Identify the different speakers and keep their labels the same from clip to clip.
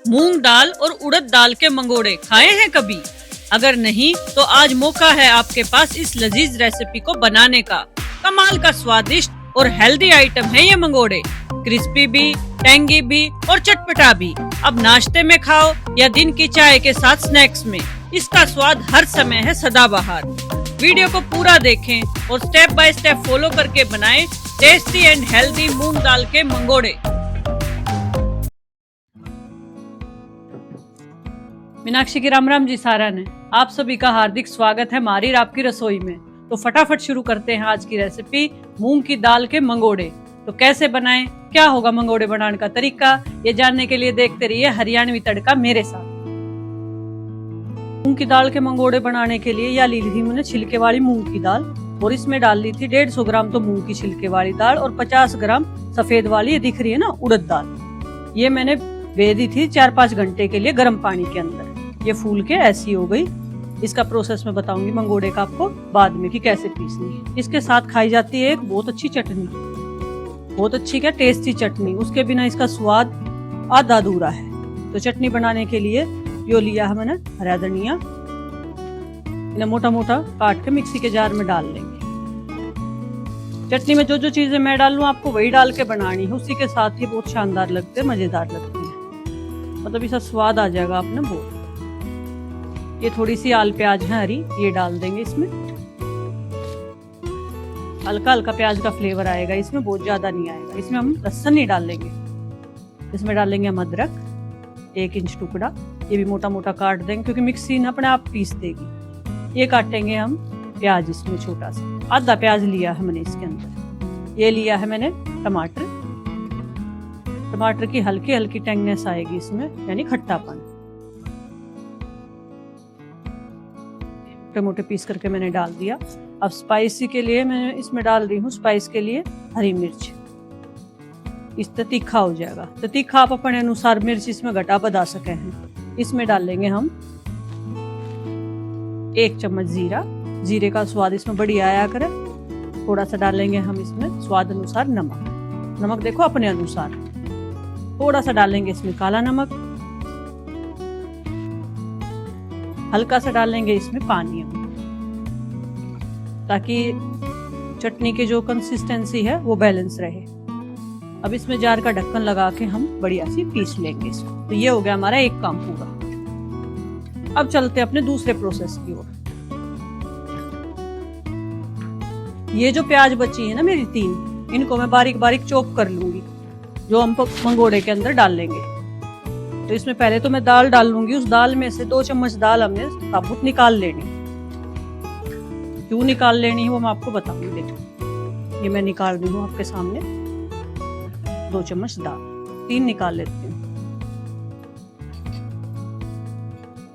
Speaker 1: मूंग दाल और उड़द दाल के मंगोड़े खाए हैं कभी? अगर नहीं तो आज मौका है आपके पास इस लजीज रेसिपी को बनाने का। कमाल का स्वादिष्ट और हेल्दी आइटम है ये मंगोड़े, क्रिस्पी भी, टेंगी भी और चटपटा भी। अब नाश्ते में खाओ या दिन की चाय के साथ स्नैक्स में, इसका स्वाद हर समय है सदाबहार। वीडियो को पूरा देखें और स्टेप बाय स्टेप फॉलो करके बनाएं टेस्टी एंड हेल्दी मूंग दाल के मंगोड़े। मीनाक्षी की राम राम जी सारा ने आप सभी का हार्दिक स्वागत है हमारी आपकी रसोई में। तो फटाफट शुरू करते हैं आज की रेसिपी मूंग की दाल के मंगोड़े। तो कैसे बनाएं, क्या होगा मंगोड़े बनाने का तरीका, ये जानने के लिए देखते रहिए हरियाणवी तड़का मेरे साथ। मूंग की दाल के मंगोड़े बनाने के लिए या ली थी मैंने छिलके वाली मूंग की दाल और इसमें डाल ली थी 150 ग्राम तो मूंग की छिलके वाली दाल और 50 ग्राम सफेद वाली, ये दिख रही है ना उड़द दाल। ये मैंने भे दी थी 4-5 घंटे के लिए गर्म पानी के अंदर। ये फूल के ऐसी हो गई। इसका प्रोसेस मैं बताऊंगी मंगोड़े का आपको बाद में कि कैसे पीसनी है। इसके साथ खाई जाती है एक बहुत अच्छी चटनी, बहुत अच्छी क्या टेस्टी चटनी। उसके बिना इसका स्वाद आधा अधूरा है। तो चटनी बनाने के लिए यो लिया है मैंने हरा धनिया, इन्हें मोटा मोटा काट के मिक्सी के जार में डाल लेंगे। चटनी में जो जो चीजें मैं डालूं आपको वही डाल के बनानी है, उसी के साथ ही बहुत शानदार लगते हैं, मजेदार लगते हैं, मतलब इसका स्वाद आ जाएगा आपने बहुत। ये थोड़ी सी आल प्याज है हरी, ये डाल देंगे इसमें। हल्का हल्का प्याज का फ्लेवर आएगा इसमें, बहुत ज्यादा नहीं आएगा। इसमें हम लहसुन नहीं डालेंगे, इसमें डालेंगे हम अदरक 1 इंच टुकड़ा, ये भी मोटा मोटा काट देंगे क्योंकि मिक्सी ना अपने आप पीस देगी। ये काटेंगे हम प्याज इसमें छोटा सा, आधा प्याज लिया है मैंने इसके अंदर। ये लिया है मैंने टमाटर, टमाटर की हल्की हल्की टेंगनेस आएगी इसमें, यानी खट्टापन। मोटे पीस करके मैंने डाल दिया। अब स्पाइसी के लिए मैं इसमें डाल रही हूँ, स्पाइस के लिए हरी मिर्च, इससे तीखा हो जाएगा। तो तीखा आप अपने अनुसार मिर्च इसमें घटा बढ़ा सके हैं। इसमें डालेंगे हम 1 चम्मच जीरा, जीरे का स्वाद इसमें बढ़िया आया करे। थोड़ा सा डालेंगे हम इसमें स्वाद अनुसार नमक, नमक देखो अपने अनुसार। थोड़ा सा डालेंगे इसमें काला नमक, हल्का सा डालेंगे इसमें पानी हम, ताकि चटनी की जो कंसिस्टेंसी है वो बैलेंस रहे। अब इसमें जार का ढक्कन लगा के हम बढ़िया सी पीस लेंगे इसको। तो ये हो गया हमारा एक काम पूरा। अब चलते हैं अपने दूसरे प्रोसेस की ओर। ये जो प्याज बची है ना मेरी 3, इनको मैं बारीक बारीक चॉप कर लूंगी, जो हम मंगोड़े के अंदर डाल लेंगे। तो इसमें पहले तो मैं दाल डाल लूंगी, उस दाल में से 2 चम्मच दाल हमने साबुत निकाल लेनी। क्यों निकाल लेनी है वो मैं आपको बताऊंगी। देखो ये मैं निकाल रही हूँ आपके सामने 2 चम्मच दाल, 3 निकाल लेती हूँ।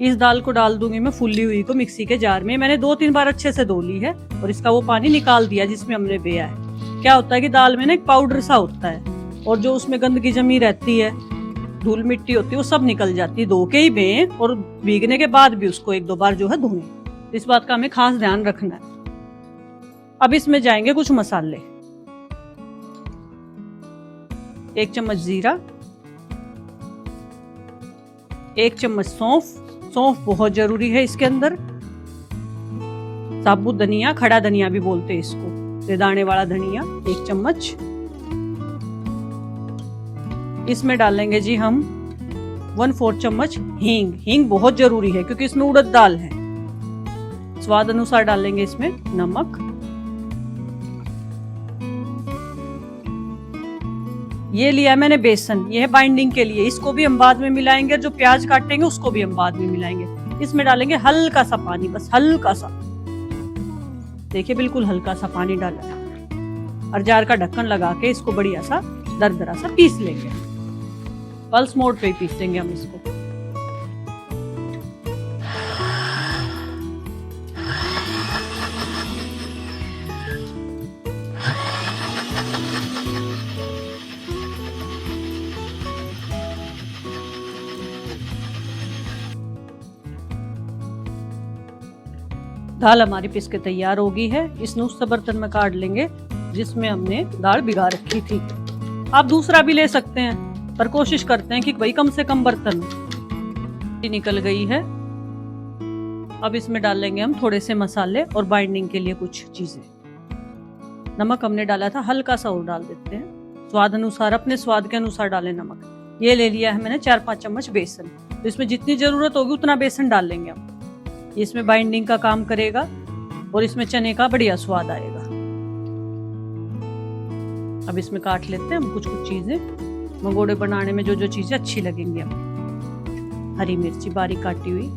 Speaker 1: इस दाल को डाल दूंगी मैं फुली हुई को मिक्सी के जार में। मैंने 2-3 बार अच्छे से धो ली है और इसका वो पानी निकाल दिया जिसमें हमने बेया है। क्या होता है कि दाल में ना एक पाउडर सा होता है और जो उसमें गंदगी जमी रहती है, धूल मिट्टी होती है, वो सब निकल जाती है। धो के ही बें और भीगने के बाद भी उसको 1-2 बार जो है धोएं। इस बात का हमें खास ध्यान रखना है। अब इसमें जाएंगे कुछ मसाले। 1 चम्मच जीरा, 1 चम्मच सौंफ, सौंफ बहुत जरूरी है इसके अंदर। साबुत धनिया, खड़ा धनिया भी बोलते हैं इसको, दाने वाला धनिया 1 चम्मच। इसमें डालेंगे जी हम 1/4 चम्मच हींग, हींग बहुत जरूरी है क्योंकि इसमें उड़द दाल है। स्वाद अनुसार डालेंगे इसमें नमक। ये लिया मैंने बेसन, ये है बाइंडिंग के लिए, इसको भी हम बाद में मिलाएंगे। जो प्याज काटेंगे उसको भी हम बाद में मिलाएंगे। इसमें डालेंगे हल्का सा पानी, बस हल्का सा, देखिए बिल्कुल हल्का सा पानी डाला और जार का ढक्कन लगा के इसको बढ़िया सा दरदरा सा पीस लेंगे। पल्स मोड पे ही पीसेंगे हम इसको। दाल हमारी पिस के तैयार हो गई है। इसने उस बर्तन में काट लेंगे जिसमें हमने दाल भिगा रखी थी। आप दूसरा भी ले सकते हैं, पर कोशिश करते हैं कि भाई कम से कम बर्तन हो। निकल गई है। अब इसमें डाल लेंगे हम थोड़े से मसाले और बाइंडिंग के लिए कुछ चीजें। नमक हमने डाला था, हल्का सा और डाल देते हैं स्वाद अनुसार, अपने स्वाद के अनुसार डालें नमक। ये ले लिया है मैंने 4-5 चम्मच बेसन। तो इसमें जितनी जरूरत होगी उतना बेसन डाल लेंगे हम। इसमें बाइंडिंग का काम करेगा और इसमें चने का बढ़िया स्वाद आएगा। अब इसमें काट लेते हैं हम कुछ कुछ चीजें मंगोड़े बनाने में जो जो चीजें अच्छी लगेंगी हमें। हरी मिर्ची बारीक काटी हुई,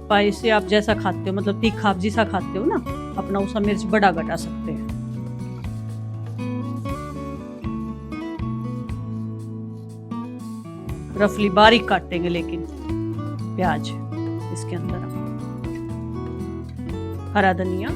Speaker 1: स्पाइसी आप जैसा खाते हो, मतलब तीखा आप जैसा खाते हो ना, अपना उसका मिर्च बड़ा घटा सकते हैं। रफली बारीक काटेंगे लेकिन प्याज इसके अंदर हम। हरा धनिया,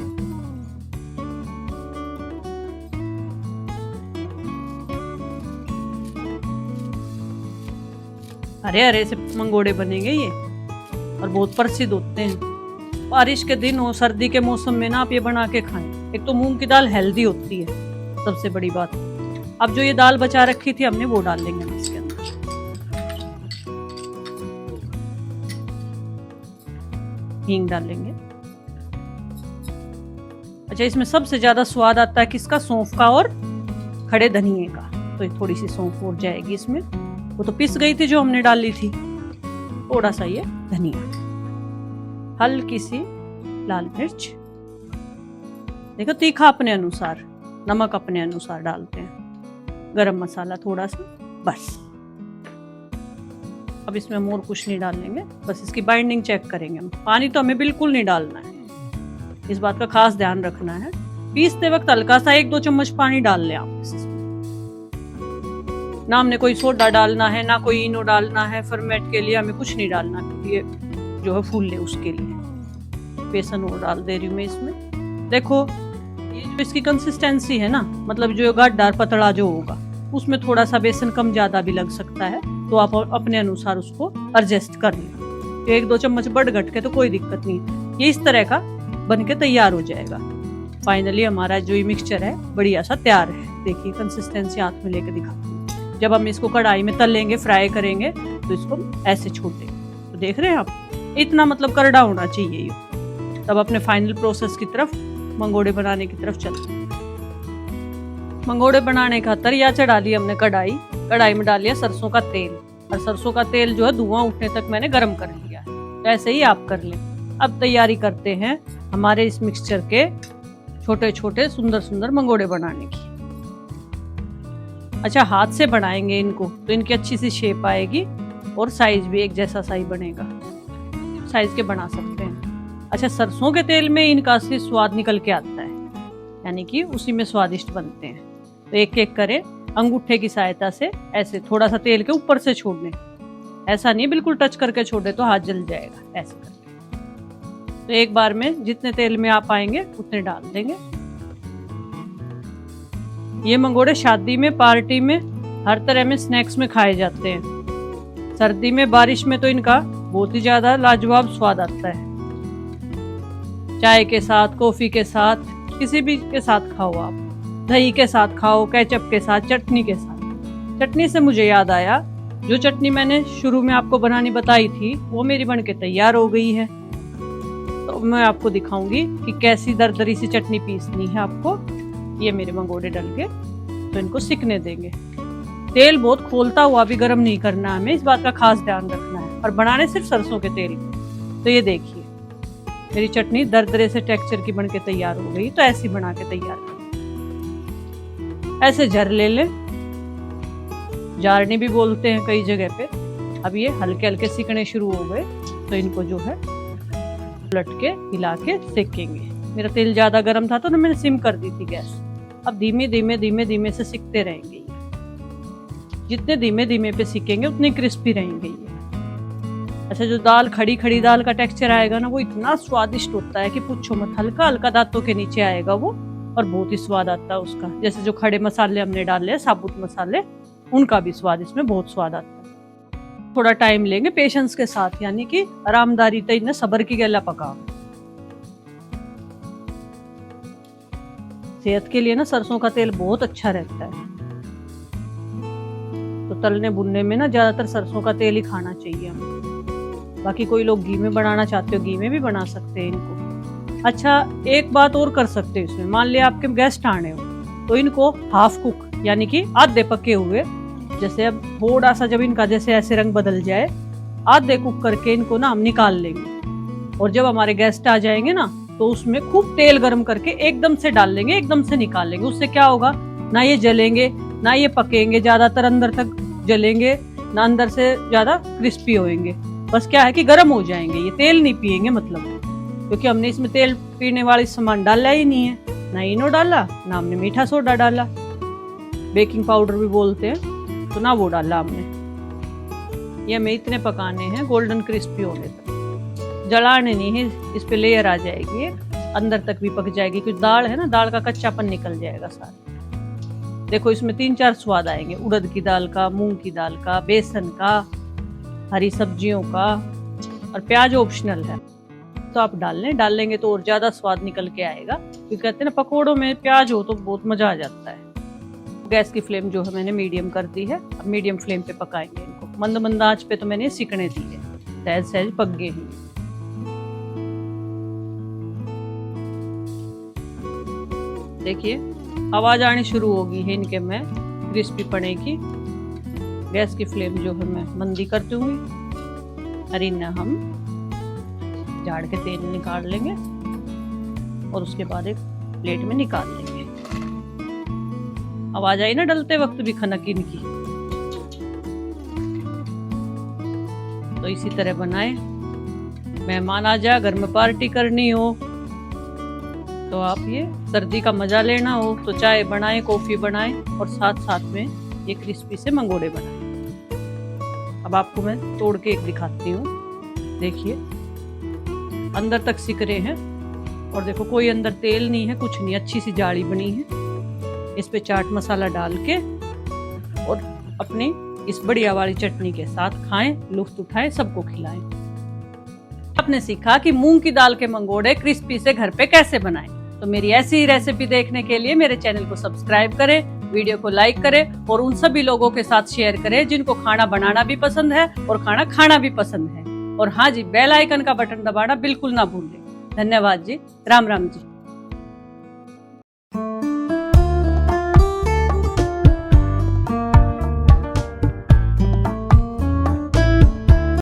Speaker 1: हरे हरे से मंगोड़े बनेंगे ये और बहुत प्रसिद्ध होते हैं। बारिश के दिन हो, सर्दी के मौसम में ना आप ये बना के खाएं। एक तो मूंग की दाल हेल्दी होती है, सबसे बड़ी बात। अब जो ये दाल बचा रखी थी हमने वो डाल लेंगे हम इसके अंदर। हींग डालेंगे। अच्छा, इसमें सबसे ज्यादा स्वाद आता है किसका? सौंफ का और खड़े धनिये का। तो थोड़ी सी सौंफ और जाएगी इसमें, वो तो पिस गई थी जो हमने डाली थी। थोड़ा सा ये धनिया, हल्की सी लाल मिर्च, देखो तीखा अपने अनुसार, नमक अपने अनुसार डालते हैं, गरम मसाला थोड़ा सा, बस। अब इसमें हम और कुछ नहीं डालेंगे, बस इसकी बाइंडिंग चेक करेंगे हम। पानी तो हमें बिल्कुल नहीं डालना है, इस बात का खास ध्यान रखना है। पीसते वक्त हल्का सा 1-2 चम्मच पानी डाल लें आप इसमें। ना हमने कोई सोडा डालना है, ना कोई इनो डालना है, फर्मेट के लिए हमें कुछ नहीं डालना, क्योंकि ये जो है फूल ले उसके लिए। बेसन और डाल दे रही हूँ मैं इसमें। देखो ये जो इसकी कंसिस्टेंसी है ना, मतलब जो गाढ़ा पतला जो होगा, उसमें थोड़ा सा बेसन कम ज्यादा भी लग सकता है, तो आप अपने अनुसार उसको एडजस्ट कर लें। 1-2 चम्मच बढ़ घट के तो कोई दिक्कत नहीं। ये इस तरह का बन के तैयार हो जाएगा। फाइनली हमारा जो ये मिक्सचर है बढ़िया सा तैयार है। देखिए कंसिस्टेंसी हाथ में लेके दिखाती हूँ। जब हम इसको कढ़ाई में तलेंगे, फ्राई करेंगे, तो इसको ऐसे छोड़ देंगे। तो देख रहे हैं आप, इतना मतलब करड़ा होना चाहिए ये। तब अपने फाइनल प्रोसेस की तरफ, मंगोड़े बनाने की तरफ चलते हैं। मंगोड़े बनाने का तरिया चढ़ा लिया हमने कढ़ाई। कढ़ाई में डाल लिया सरसों का तेल, और सरसों का तेल जो है धुआं उठने तक मैंने गर्म कर लिया है। तो ऐसे ही आप कर लें। अब तैयारी करते हैं हमारे इस मिक्सचर के छोटे छोटे सुंदर सुंदर मंगोड़े बनाने की। अच्छा, हाथ से बनाएंगे इनको तो इनकी अच्छी सी शेप आएगी और साइज भी एक जैसा साइज बनेगा। साइज के बना सकते हैं। अच्छा, सरसों के तेल में इनका असली स्वाद निकल के आता है, यानी कि उसी में स्वादिष्ट बनते हैं। तो एक एक करें, अंगूठे की सहायता से ऐसे थोड़ा सा तेल के ऊपर से छोड़ लें। ऐसा नहीं बिल्कुल टच करके छोड़ दे तो हाथ जल जाएगा, ऐसे करके। तो एक बार में जितने तेल में आप आएंगे उतने डाल देंगे। ये मंगोड़े शादी में, पार्टी में, हर तरह में स्नैक्स में खाए जाते हैं। सर्दी में, बारिश में तो इनका बहुत ही ज्यादा लाजवाब स्वाद आता है। चाय के साथ, कॉफी के साथ, किसी भी के साथ खाओ आप। दही के साथ खाओ, केचप के साथ, चटनी के साथ। चटनी से मुझे याद आया, जो चटनी मैंने शुरू में आपको बनानी बताई थी वो मेरी बनके तैयार हो गई है। तो मैं आपको दिखाऊंगी कि कैसी दरदरी सी चटनी पीसनी है आपको। ये मेरे मंगोड़े डल गए, तो इनको सिकने देंगे। तेल बहुत खोलता हुआ भी गर्म नहीं करना, हमें इस बात का खास ध्यान रखना है। और बनाने सिर्फ सरसों के तेल। तो ये देखिए मेरी चटनी दरदरे से टेक्सचर की बनके तैयार हो गई। तो ऐसी बना के तैयार करें। ऐसे झर ले लें, जारनी भी बोलते हैं कई जगह पे। अब ये हल्के हल्के सिकने शुरू हो गए, तो इनको जो है उलट के हिला के सेकेंगे। मेरा तेल ज्यादा गर्म था तो ना मैंने सिम कर दी थी गैस। अब धीमे धीमे धीमे धीमे से सिकते रहेंगे। जितने धीमे धीमे पे सिकेंगे उतने क्रिस्पी रहेंगे ये। अच्छा, जो दाल, खड़ी खड़ी दाल का टेक्सचर आएगा ना, वो इतना स्वादिष्ट होता है कि पूछो मत। हल्का हल्का दांतों के नीचे आएगा वो, और बहुत ही स्वाद आता है उसका। जैसे जो खड़े मसाले हमने डाले, साबुत मसाले, उनका भी स्वाद इसमें बहुत स्वाद आता है। थोड़ा टाइम लेंगे पेशेंस के साथ, यानी कि आरामदारी तय न सबर की गला पका। सेहत के लिए ना सरसों का तेल बहुत अच्छा रहता है। तो तलने भुनने में ना ज्यादातर सरसों का तेल ही खाना चाहिए हमें। बाकी कोई लोग घी में बनाना चाहते हो घी में भी बना सकते हैं इनको। अच्छा, एक बात और कर सकते हो इसमें, मान लिया आपके गेस्ट आने हो तो इनको हाफ कुक यानी कि आधे पके हुए, जैसे अब थोड़ा सा जब इनका जैसे ऐसे रंग बदल जाए, आधे कुक करके इनको ना हम निकाल लेंगे। और जब हमारे गेस्ट आ जाएंगे ना तो उसमें खूब तेल गर्म करके एकदम से डाल लेंगे, एकदम से निकाल लेंगे। उससे क्या होगा, ना ये जलेंगे ना ये पकेंगे, ज्यादातर अंदर तक जलेंगे ना अंदर से ज्यादा क्रिस्पी होंगे। बस क्या है कि गर्म हो जाएंगे, ये तेल नहीं पिएंगे मतलब, क्योंकि हमने इसमें तेल पीने वाले सामान डाला ही नहीं है, ना इनो डाला ना हमने मीठा सोडा डाला, बेकिंग पाउडर भी बोलते हैं, तो ना वो डाला हमने। ये हमें इतने पकाने हैं गोल्डन क्रिस्पी होने तक, जलाने नहीं है, इस पे लेयर आ जाएगी, अंदर तक भी पक जाएगी, क्योंकि दाल है ना, दाल का कच्चापन निकल जाएगा सारा। देखो इसमें 3-4 स्वाद आएंगे, उड़द की दाल का, मूंग की दाल का, बेसन का, हरी सब्जियों का, और प्याज ऑप्शनल है तो आप डाल लेंगे तो और ज्यादा स्वाद निकल के आएगा, क्योंकि कहते हैं ना पकोड़ों में प्याज हो तो बहुत मजा आ जाता है। गैस की फ्लेम जो है मैंने मीडियम कर दी है, अब मीडियम फ्लेम पे पकाएंगे इनको। मंद मंद आंच पे तो मैंने सिकने दी है, सहज सहज पक गए हैं। देखिए आवाज आनी शुरू होगी है इनके में क्रिस्पी पने की। गैस की फ्लेम जो है मैं मंदी कर दूंगी और इन्हें हम झाड़ के तेल निकाल लेंगे और उसके बाद एक प्लेट में निकाल लेंगे। आवाज आई ना डलते वक्त भी खनक इनकी, तो इसी तरह बनाए। मेहमान आ जाए, घर में पार्टी करनी हो तो आप ये सर्दी का मजा लेना हो तो चाय बनाएं, कॉफी बनाएं और साथ साथ में ये क्रिस्पी से मंगोड़े बनाएं। अब आपको मैं तोड़ के एक दिखाती हूँ। देखिए अंदर तक सिक रहे हैं और देखो कोई अंदर तेल नहीं है, कुछ नहीं, अच्छी सी जाली बनी है। इस पे चाट मसाला डाल के और अपनी इस बढ़िया वाली चटनी के साथ खाएं, लुत्फ उठाएं, सबको खिलाएं। आपने सीखा कि मूंग की दाल के मंगोड़े क्रिस्पी से घर पे कैसे बनाएं। तो मेरी ऐसी ही रेसिपी देखने के लिए मेरे चैनल को सब्सक्राइब करें, वीडियो को लाइक करें और उन सभी लोगों के साथ शेयर करें जिनको खाना बनाना भी पसंद है और खाना खाना भी पसंद है। और हाँ जी, बेल आइकन का बटन दबाना बिल्कुल ना भूलें। धन्यवाद जी, राम राम जी।